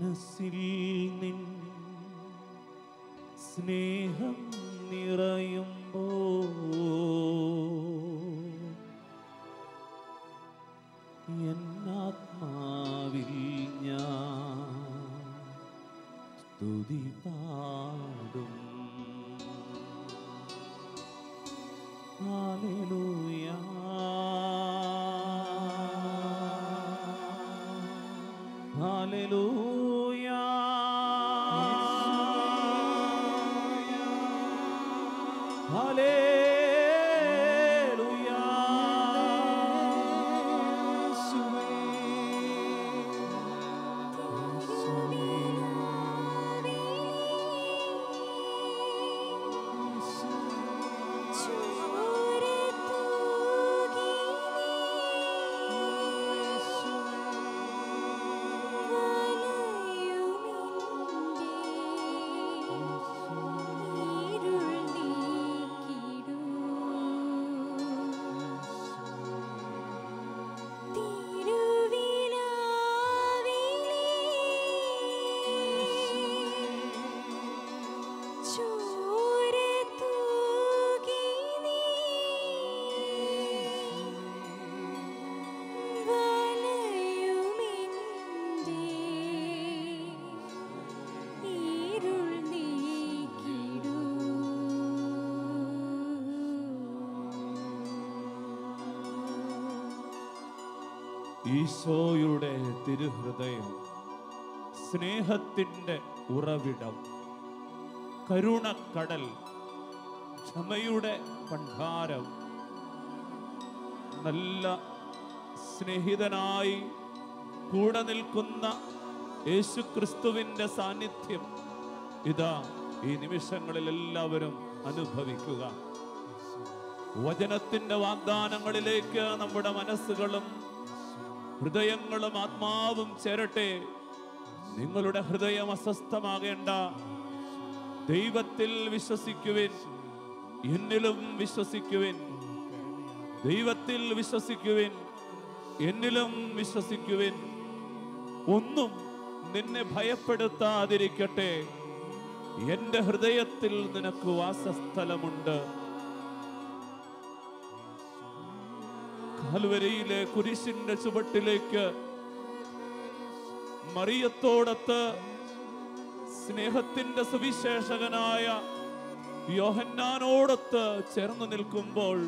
മനസ്സിൽ നിൻ സ്നേഹം നിറയുമ്പോ എന്നാത്മാവിൽ ഞാൻ സ്തുതി പാടും. Hallelujah hallelujah hallelujah. ഈശോയുടെ തിരുഹൃദയം സ്നേഹത്തിൻ്റെ ഉറവിടം, കരുണക്കടൽ, ക്ഷമയുടെ ഭണ്ഡാരം. നല്ല സ്നേഹിതനായി കൂടെ നിൽക്കുന്ന യേശുക്രിസ്തുവിൻ്റെ സാന്നിധ്യം ഇതാ ഈ നിമിഷങ്ങളിൽ എല്ലാവരും അനുഭവിക്കുക. വചനത്തിൻ്റെ വാഗ്ദാനങ്ങളിലേക്ക് നമ്മുടെ മനസ്സുകളും ഹൃദയങ്ങളും ആത്മാവും ചേരട്ടെ. നിങ്ങളുടെ ഹൃദയം അസ്വസ്ഥമാകേണ്ട. ദൈവത്തിൽ വിശ്വസിക്കുവിൻ, എന്നിലും വിശ്വസിക്കുവിൻ. ദൈവത്തിൽ വിശ്വസിക്കുവിൻ, എന്നിലും വിശ്വസിക്കുവിൻ. ഒന്നും നിന്നെ ഭയപ്പെടുത്താതിരിക്കട്ടെ. എൻ്റെ ഹൃദയത്തിൽ നിനക്ക് വാസസ്ഥലമുണ്ട്. കാൽവരിയിലെ കുരിശിന്റെ ചുവട്ടിലേക്ക് മറിയത്തോടൊത്ത് സ്നേഹത്തിന്റെ സുവിശേഷകനായ യോഹന്നാനോടൊത്ത് ചേർന്ന് നിൽക്കുമ്പോൾ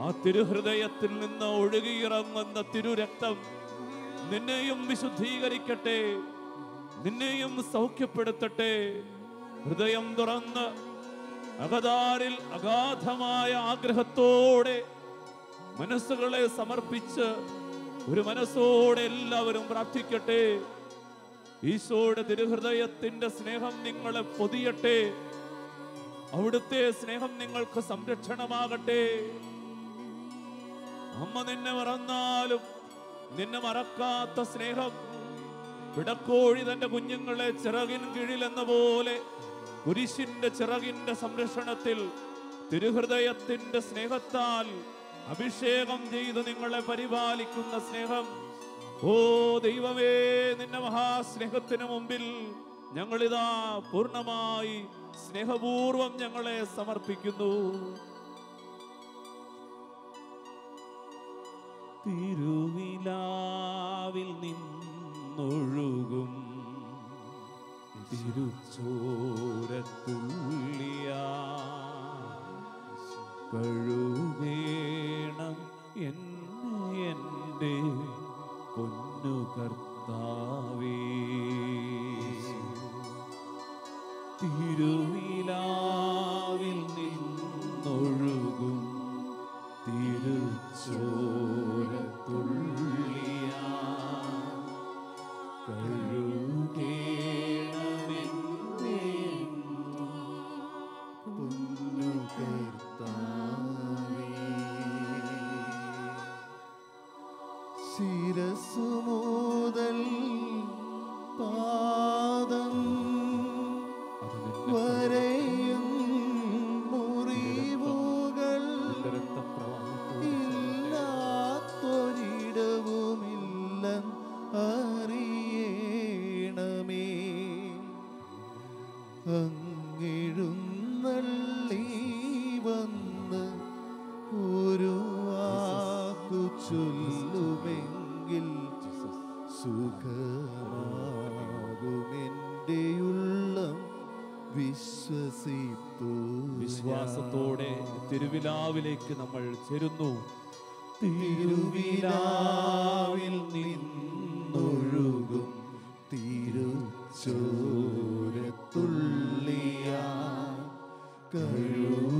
ആ തിരുഹൃദയത്തിൽ നിന്ന് ഒഴുകിയിറങ്ങുന്ന തിരുരക്തം നിന്നെയും വിശുദ്ധീകരിക്കട്ടെ, നിന്നെയും സൗഖ്യപ്പെടുത്തട്ടെ. ഹൃദയം തുറന്ന് അകതാരിൽ അഗാധമായ ആഗ്രഹത്തോടെ മനസ്സുകളെ സമർപ്പിച്ച് ഒരു മനസ്സോടെ എല്ലാവരും പ്രാർത്ഥിക്കട്ടെ. ഈശോയുടെ തിരുഹൃദയത്തിന്റെ സ്നേഹം നിങ്ങളെ പൊതിയട്ടെ. അവിടുത്തെ സ്നേഹം നിങ്ങൾക്ക് സംരക്ഷണമാകട്ടെ. അമ്മ നിന്നെ മറന്നാലും നിന്നെ മറക്കാത്ത സ്നേഹം. പിടക്കോഴി തന്റെ കുഞ്ഞുങ്ങളെ ചിറകിൻ കീഴിൽ എന്ന പോലെ കുരിശിന്റെ ചിറകിന്റെ സംരക്ഷണത്തിൽ തിരുഹൃദയത്തിന്റെ സ്നേഹത്താൽ അഭിഷേകം ചെയ്ത് നിങ്ങളെ പരിപാലിക്കുന്ന സ്നേഹം. ഓ ദൈവമേ, നിന്റെ മഹാസ്നേഹത്തിന് മുമ്പിൽ ഞങ്ങളിതാ പൂർണ്ണമായി സ്നേഹപൂർവം ഞങ്ങളെ സമർപ്പിക്കുന്നു. തിരുവിലാവിൽ നിന്നൊഴുകും തിരുച്ചോരത്തുള്ളിയാ കഴുകേണം എന്നെ എൻ്റെ പൊന്നു കർത്താവേ. തിരുവിലാവിൽ നിന്നൊഴുകും തിരുച്ചോരത്തുള്ളിയാ കഴുകേണമെന്നെ പൊന്നു കർത്താവേ. ശിരസ്സു മുതൽ പാദം വരെയും മുറിവുകൾ ഇല്ലാത്തൊരിടവുമില്ല അറിയേണം. ചൊല്ലുമെങ്കിൽ സുഖമാകുമെൻ്റെ ഉള്ളം വിശ്വസിപ്പൂ. വിശ്വാസത്തോടെ തിരുവിലാവിലേക്ക് നമ്മൾ ചേരുന്നു. തിരുവിലാവിൽ നിന്നൊഴുകും തിരുച്ചോരത്തുള്ളിയാ കഴുകേണമെന്നെയെന്നു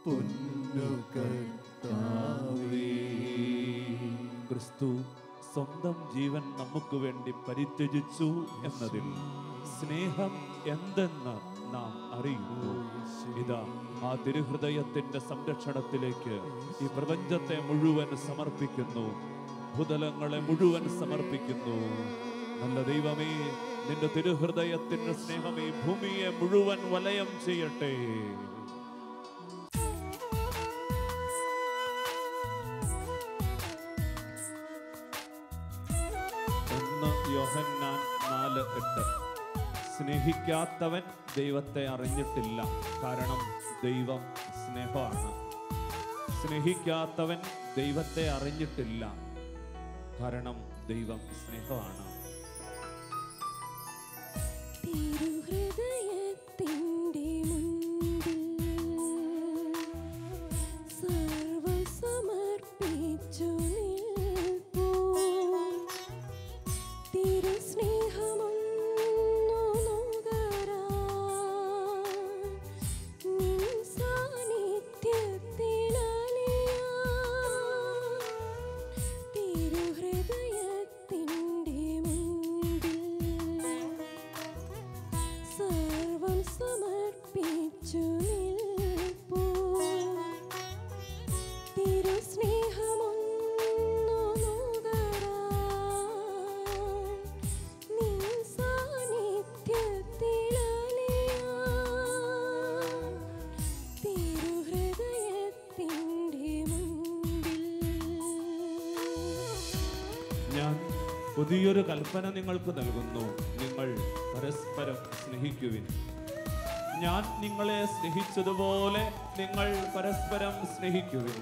പൊന്നു കർത്താവേ. ക്രിസ്തു സ്വന്തം ജീവൻ നമുക്ക് വേണ്ടി പരിത്യജിച്ചു എന്നതിൽ സ്നേഹം എന്തെന്ന് നാം അറിയുന്നു. ഇതാ ആ തിരുഹൃദയത്തിന്റെ സംരക്ഷണത്തിലേക്ക് ഈ പ്രപഞ്ചത്തെ മുഴുവൻ സമർപ്പിക്കുന്നു, ഭൂതലങ്ങളെ മുഴുവൻ സമർപ്പിക്കുന്നു. നല്ല ദൈവമേ, നിന്റെ തിരുഹൃദയത്തിന്റെ സ്നേഹം ഈ ഭൂമിയെ മുഴുവൻ വലയം ചെയ്യട്ടെ. 1 യോഹന്നാൻ 4:8. സ്നേഹിക്കാത്തവൻ ദൈവത്തെ അറിഞ്ഞിട്ടില്ല, കാരണം ദൈവം സ്നേഹമാണ്. സ്നേഹിക്കാത്തവൻ ദൈവത്തെ അറിഞ്ഞിട്ടില്ല, കാരണം ദൈവം സ്നേഹമാണ്. ഞാൻ പുതിയൊരു കൽപ്പന നിങ്ങൾക്ക് നൽകുന്നു, നിങ്ങൾ പരസ്പരം സ്നേഹിക്കുവിൻ. ഞാൻ നിങ്ങളെ സ്നേഹിച്ചതുപോലെ നിങ്ങൾ പരസ്പരം സ്നേഹിക്കുവിൻ.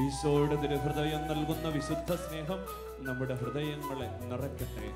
ഈശോയുടെ തിരുഹൃദയം നൽകുന്ന വിശുദ്ധ സ്നേഹം നമ്മുടെ ഹൃദയങ്ങളെ നിറയ്ക്കട്ടെ.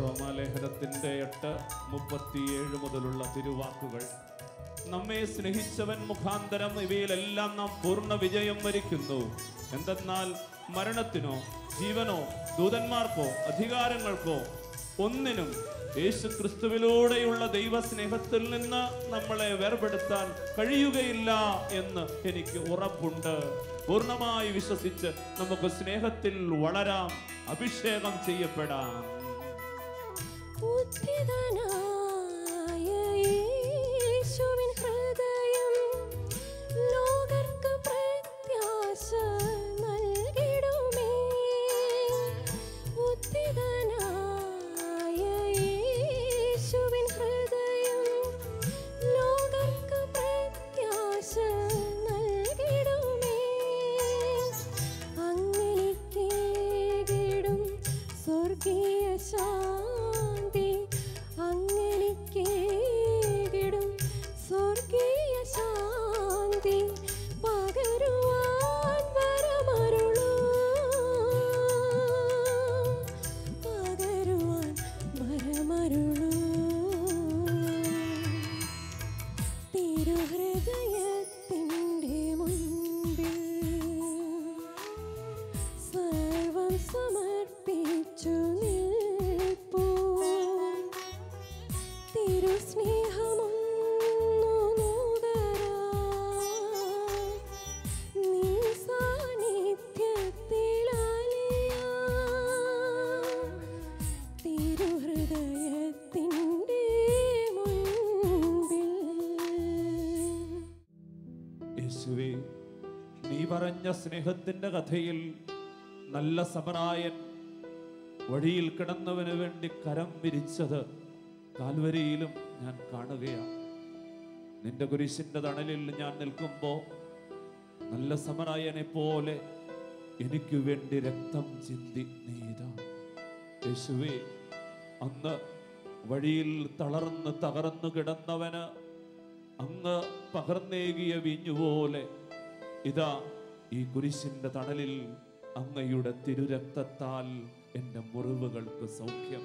റോമാലേഖനത്തിന്റെ 8:37 മുതലുള്ള തിരുവാക്കുകൾ. നമ്മെ സ്നേഹിച്ചവൻ മുഖാന്തരം ഇവയിലെല്ലാം നാം പൂർണ്ണ വിജയം വരിക്കുന്നു. എന്തെന്നാൽ മരണത്തിനോ ജീവനോ ദൂതന്മാർക്കോ അധികാരങ്ങൾക്കോ ഒന്നിനും യേശു ക്രിസ്തുവിലൂടെയുള്ള ദൈവസ്നേഹത്തിൽ നിന്ന് നമ്മളെ വേർപെടുത്താൻ കഴിയുകയില്ല എന്ന് എനിക്ക് ഉറപ്പുണ്ട്. പൂർണ്ണമായി വിശ്വസിച്ച് നമുക്ക് സ്നേഹത്തിൽ വളരാം, അഭിഷേകം ചെയ്യപ്പെടാം. No തിരുഹൃദയത്തിൻ്റെ മുൻപിൽ സർവം സമർപ്പിച്ചു നിൽപ്പൂ. തിരുസ്നേഹമൊന്നു നുകരാൻ നിൻ സാന്നിധ്യത്തിലലിയാൻ തിരുഹൃദയത്തിൻ്റെ മുൻപിൽ. യേശുവേ, നീ പറഞ്ഞ സ്നേഹത്തിന്റെ കഥയിൽ നല്ല സമറായൻ വഴിയിൽ കിടന്നവന് വേണ്ടി കരം വിരിച്ചത് കാൽവരിയിലും ഞാൻ കാണുകയാണ്. നിന്റെ കുരിശിന്റെ തണലിൽ ഞാൻ നിൽക്കുമ്പോൾ നല്ല സമറായനെ പോലെ എനിക്ക് വേണ്ടി രക്തം ചിന്തി നീതാ. യേശുവേ, അന്ന് വഴിയിൽ തളർന്ന് തകർന്നു കിടന്നവന് അങ്ങ് പകർന്നേകിയ വീഞ്ഞുപോലെ ഇതാ ഈ കുരിശിന്റെ തണലിൽ അങ്ങയുടെ തിരുരക്തത്താൽ എൻ്റെ മുറിവുകൾക്ക് സൗഖ്യം.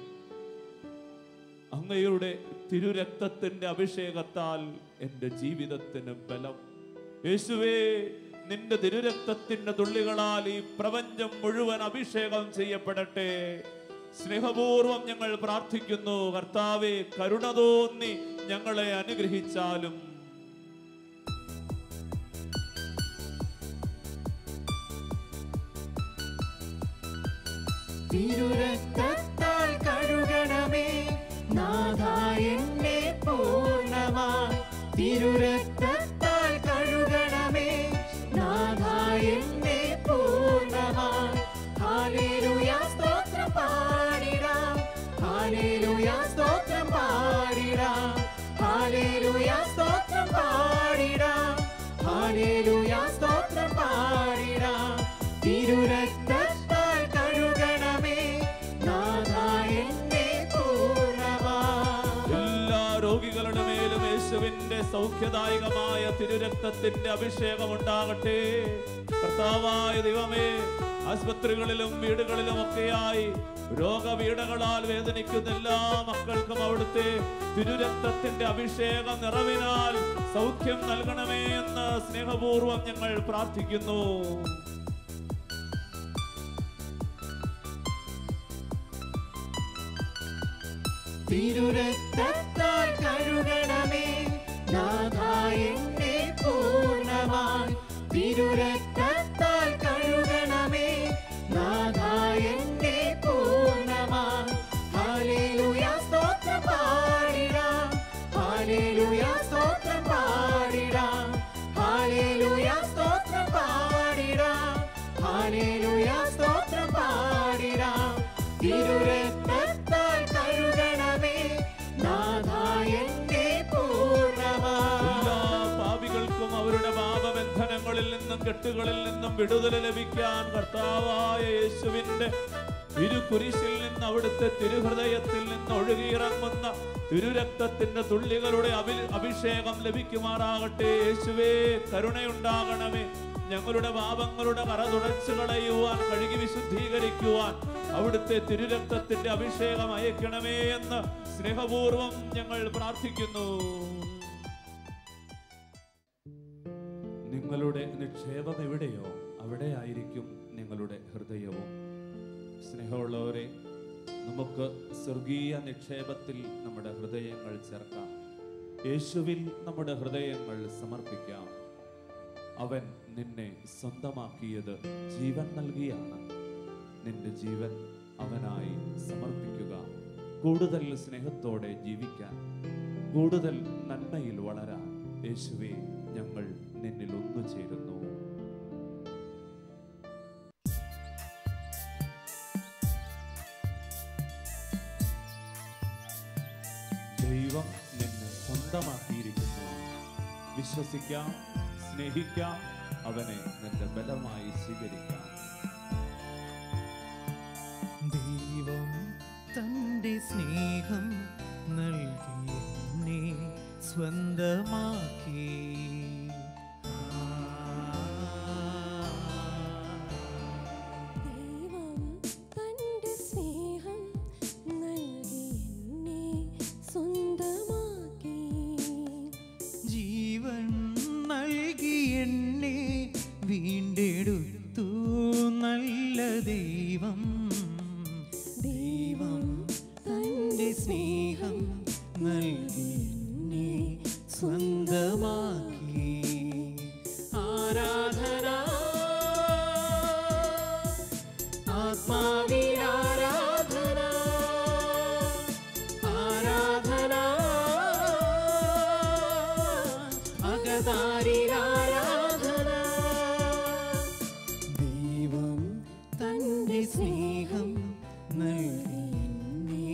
അങ്ങയുടെ തിരുരക്തത്തിന്റെ അഭിഷേകത്താൽ എൻ്റെ ജീവിതത്തിന് ബലം. യേശുവേ, നിന്റെ തിരുരക്തത്തിന്റെ തുള്ളികളാൽ ഈ പ്രപഞ്ചം മുഴുവൻ അഭിഷേകം ചെയ്യപ്പെടട്ടെ. സ്നേഹപൂർവം ഞങ്ങൾ പ്രാർത്ഥിക്കുന്നു. കർത്താവേ, കരുണ തോന്നി ഞങ്ങളെ അനുഗ്രഹിച്ചാലും. തിരുരക്തത്താൽ കഴുകണമേ നാഥാ എന്നെ പൂർണ്ണമായി. തിരുരക്തത്താൽ കഴുകണമേ നാഥാ എന്നെ പൂർണ്ണമായി. ഹല്ലേലൂയ സ്തോത്രം പാടിടാം, ഹല്ലേലൂയ സ്തോത്രം പാടിടാം, ഹല്ലേലൂയ സ്തോത്രം പാടിടാം, ഹല്ലേലൂയ സ്തോത്രം പാടിടാം. തിരുരക്തത്താൽ കഴുകണമേ നാഥാ എന്നെ പൂർണ്ണമായി. എല്ലാ രോഗികളുടെ മേലും യേശുവിന്റെ സൗഖ്യദായകമായ തിരുരക്തത്തിന്റെ അഭിഷേകം ഉണ്ടാകട്ടെ. കർത്താവായ ദൈവമേ, ആശുപത്രികളിലും വീടുകളിലും ഒക്കെയായി രോഗപീഠകളാൽ വേദനിക്കുന്ന എല്ലാ മക്കൾക്കും അവിടുത്തെ തിരുരക്തത്തിന്റെ അഭിഷേക നിറവിനാൽ സൗഖ്യം നൽകണമേ എന്ന് സ്നേഹപൂർവം ഞങ്ങൾ പ്രാർത്ഥിക്കുന്നു. തിരുരക്തത്താൽ കഴുകണമേ നാഥാ എന്നെ പൂർണ്ണമായി. തിരുരക്തത്താൽ കഴുകണമേ നാഥാ എന്നെ പൂർണ്ണമായി. ഹല്ലേലൂയ സ്തോത്രം പാടിടാം, ഹല്ലേലൂയ സ്തോത്രം പാടിടാം, ഹല്ലേലൂയ സ്തോത്രം പാടിടാം, ഹല്ലേലൂയ സ്തോത്രം പാടിടാം. തിരുരക്തത്താൽ കഴുകണമേ നാഥാ എന്നെ പൂർണ്ണമായി. എല്ലാ പാപികൾക്കും അവരുടെ പാപബന്ധനങ്ങളിൽ നിന്നും കെട്ടുകളിൽ നിന്നും വിടുതൽ ലഭിക്കാൻ കർത്താവായ യേശുവിന്റെ തിരുകുരിശിൽ നിന്ന് അവിടുത്തെ തിരുഹൃദയത്തിൽ നിന്ന് ഒഴുകിയിറങ്ങുന്ന തിരുരക്തത്തിന്റെ തുള്ളികളുടെ അഭിഷേകം ലഭിക്കുമാറാകട്ടെ. യേശുവേ, കരുണയുണ്ടാകണമേ. ഞങ്ങളുടെ പാപങ്ങളുടെ കറ തുടച്ചു കളയുവാൻ, കഴുകി വിശുദ്ധീകരിക്കുവാൻ അവിടുത്തെ തിരുരക്തത്തിന്റെ അഭിഷേകം അയക്കണമേ എന്ന് സ്നേഹപൂർവം ഞങ്ങൾ പ്രാർത്ഥിക്കുന്നു. നിങ്ങളുടെ നിക്ഷേപം എവിടെയോ അവിടെ ആയിരിക്കും നിങ്ങളുടെ ഹൃദയവും. സ്നേഹമുള്ളവരെ, നമുക്ക് സ്വർഗീയ നിക്ഷേപത്തിൽ നമ്മുടെ ഹൃദയങ്ങൾ ചേർക്കാം. യേശുവിൽ നമ്മുടെ ഹൃദയങ്ങൾ സമർപ്പിക്കാം. അവൻ നിന്നെ സ്വന്തമാക്കിയത് ജീവൻ നൽകിയാണ്. നിന്റെ ജീവൻ അവനായി സമർപ്പിക്കുക. കൂടുതൽ സ്നേഹത്തോടെ ജീവിക്കാൻ, കൂടുതൽ നന്മയിൽ വളരാൻ യേശുവേ, ഞങ്ങൾ നിന്നിൽ ഒന്നുചേരുന്നു. ദൈവം നിന്നെ സ്വന്തമാക്കിയിരിക്കുന്നു. വിശ്വസിക്കാം, സ്നേഹിക്കാം, അവനെ നിന്റെ ബലമായി സ്വീകരിക്കാം. ദൈവം തന്റെ സ്നേഹം നൽകി എന്നെ സ്വന്തമാക്കി. ദൈവം തന്റെ സ്നേഹം നൽകി എന്നെ സ്വന്തമാക്കി. ജീവൻ നൽകി എന്നെ വീണ്ടെടുത്തു നല്ല ദൈവം. ദൈവം തൻ്റെ സ്നേഹം നൽകി എന്നെ സ്വന്തമാക്കി. ആരാധന ആത്മാവിൽ ആരാധന, ആരാധന അകതാരിൽ ആരാധന. ദൈവം തൻ്റെ സ്നേഹം നൽകി എന്നെ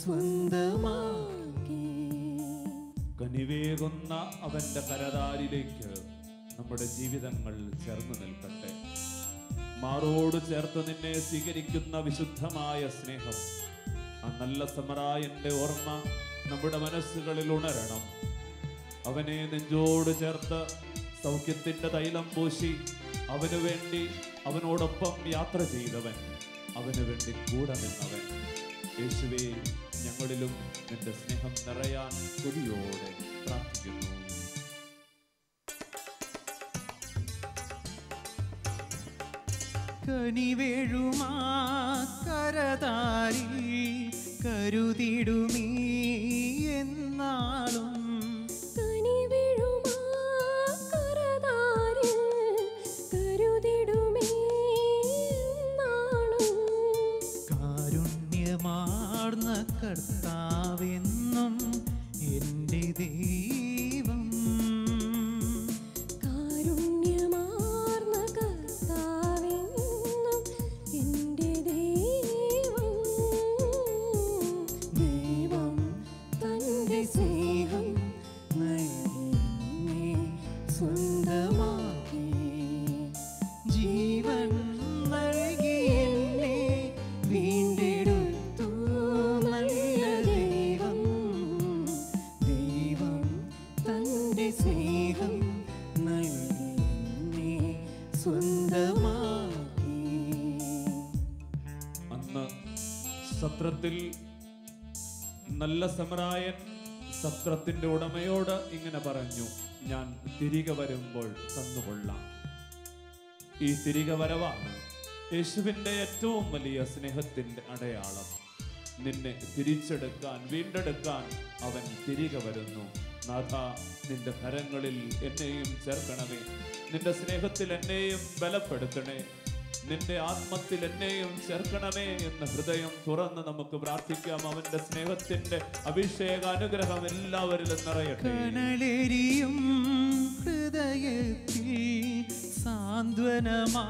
സ്വന്തമാക്കി. കനിവേകുന്ന അവന്റെ കരതാരിലേക്ക് നമ്മുടെ ജീവിതങ്ങൾ ചേർന്ന് നിൽക്കട്ടെ. മാറോട് ചേർത്ത് നിന്നെ സ്വീകരിക്കുന്ന വിശുദ്ധമായ സ്നേഹം, ആ നല്ല സമറായന്റെ ഓർമ്മ നമ്മുടെ മനസ്സുകളിൽ ഉണരണം. അവനെ നെഞ്ചോട് ചേർത്ത് സൗഖ്യത്തിന്റെ തൈലം പൂശി അവനു വേണ്ടി അവനോടൊപ്പം യാത്ര ചെയ്തവൻ, അവനു വേണ്ടി കൂടെ നിന്നവൻ. യേശുവേ, ഞങ്ങളിലും നിന്റെ സ്നേഹം നിറയാൻ കൊതിയോടെ പ്രാർത്ഥിക്കുന്നു. കനിവേഴുമാ കരതാരിൽ കരുതിടുമീ എന്നാളും. കനിവിഴുമാ കരതാരിൽ കരുതിടുമേ എന്നാളും. കാരുണ്യമാർന്ന കർത്താവെന്നും എൻ്റെ ദൈവം. കാരുണ്യമാർന്ന കർത്താവെന്നും എൻ്റെ ദൈവം. ദൈവം തൻ്റെ സ്നേഹം നൽകി എന്നെ സ്വന്തമാക്കി. ജീവൻ നൽകി എന്നെ വീണ്ടെടുത്തു നല്ല ദൈവം. ദൈവം തൻ്റെ സ്നേഹം നൽകി എന്നെ സ്വന്തമാക്കി. അന്ന് സത്രത്തിൽ നല്ല സമറായൻ സത്രത്തിന്റെ ഉടമയോട് ഇങ്ങനെ പറഞ്ഞു, ഞാൻ തിരികെ വരുമ്പോൾ തന്നുകൊള്ളാം. ഈ തിരികെ വരവാണ് യേശുവിൻ്റെ ഏറ്റവും വലിയ സ്നേഹത്തിന്റെ അടയാളം. നിന്നെ തിരിച്ചെടുക്കാൻ, വീണ്ടെടുക്കാൻ അവൻ തിരികെ വരുന്നു. നാഥ, നിന്റെ കരങ്ങളിൽ എന്നെയും ചേർക്കണമേ. നിന്റെ സ്നേഹത്തിൽ എന്നെയും ബലപ്പെടുത്തണേ. നിന്റെ ആത്മത്തിൽ എന്നെയും ചേർക്കണമേ എന്ന് ഹൃദയം തുറന്ന് നമുക്ക് പ്രാർത്ഥിക്കാം. അവന്റെ സ്നേഹത്തിന്റെ അഭിഷേക അനുഗ്രഹം എല്ലാവരിലും നിറയട്ടെ. കനലെരിയും ഹൃദയത്തിൽ സാന്ത്വനമാ